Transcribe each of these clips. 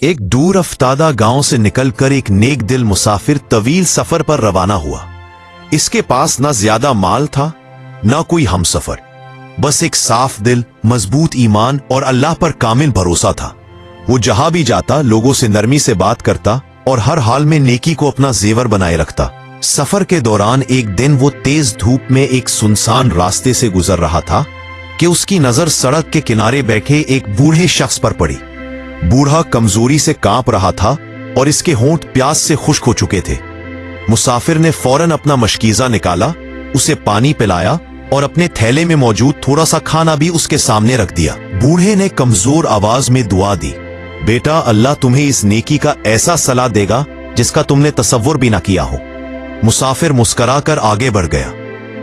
एक दूर अफ्तादा गांव से निकलकर एक नेक दिल मुसाफिर तवील सफर पर रवाना हुआ। इसके पास ना ज्यादा माल था, ना कोई हमसफर, बस एक साफ दिल, मजबूत ईमान और अल्लाह पर कामिल भरोसा था। वो जहां भी जाता लोगों से नरमी से बात करता और हर हाल में नेकी को अपना जेवर बनाए रखता। सफर के दौरान एक दिन वो तेज धूप में एक सुनसान रास्ते से गुजर रहा था कि उसकी नजर सड़क के किनारे बैठे एक बूढ़े शख्स पर पड़ी। बूढ़ा कमजोरी से कांप रहा था और इसके होंठ प्यास से खुश्क हो चुके थे। मुसाफिर ने फौरन अपना मशकीजा निकाला, उसे पानी पिलाया और अपने थैले में मौजूद थोड़ा सा खाना भी उसके सामने रख दिया। बूढ़े ने कमजोर आवाज में दुआ दी, बेटा, अल्लाह तुम्हें इस नेकी का ऐसा सलाह देगा जिसका तुमने तसव्वुर भी ना किया हो। मुसाफिर मुस्कुराकर आगे बढ़ गया।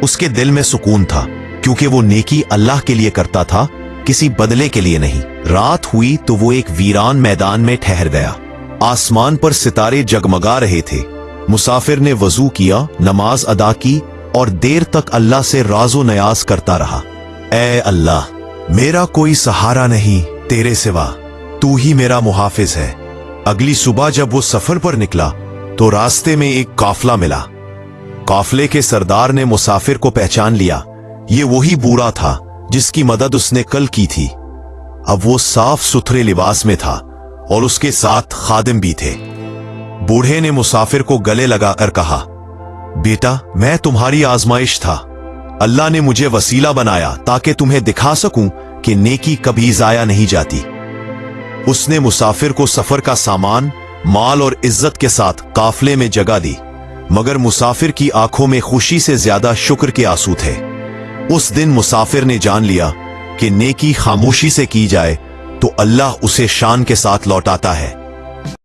उसके दिल में सुकून था, क्योंकि वो नेकी अल्लाह के लिए करता था, किसी बदले के लिए नहीं। रात हुई तो वो एक वीरान मैदान में ठहर गया। आसमान पर सितारे जगमगा रहे थे। मुसाफिर ने वजू किया, नमाज अदा की और देर तक अल्लाह से राजो नयाज करता रहा। ऐ अल्लाह, मेरा कोई सहारा नहीं तेरे सिवा, तू ही मेरा मुहाफिज है। अगली सुबह जब वो सफर पर निकला तो रास्ते में एक काफला मिला। काफले के सरदार ने मुसाफिर को पहचान लिया। ये वही बूढ़ा था जिसकी मदद उसने कल की थी। अब वो साफ सुथरे लिबास में था और उसके साथ खादिम भी थे। बूढ़े ने मुसाफिर को गले लगाकर कहा, बेटा, मैं तुम्हारी आजमाइश था। अल्लाह ने मुझे वसीला बनाया ताकि तुम्हें दिखा सकूं कि नेकी कभी जाया नहीं जाती। उसने मुसाफिर को सफर का सामान, माल और इज्जत के साथ काफले में जगह दी, मगर मुसाफिर की आंखों में खुशी से ज्यादा शुक्र के आंसू थे। उस दिन मुसाफिर ने जान लिया कि नेकी खामोशी से की जाए तो अल्लाह उसे शान के साथ लौटाता है।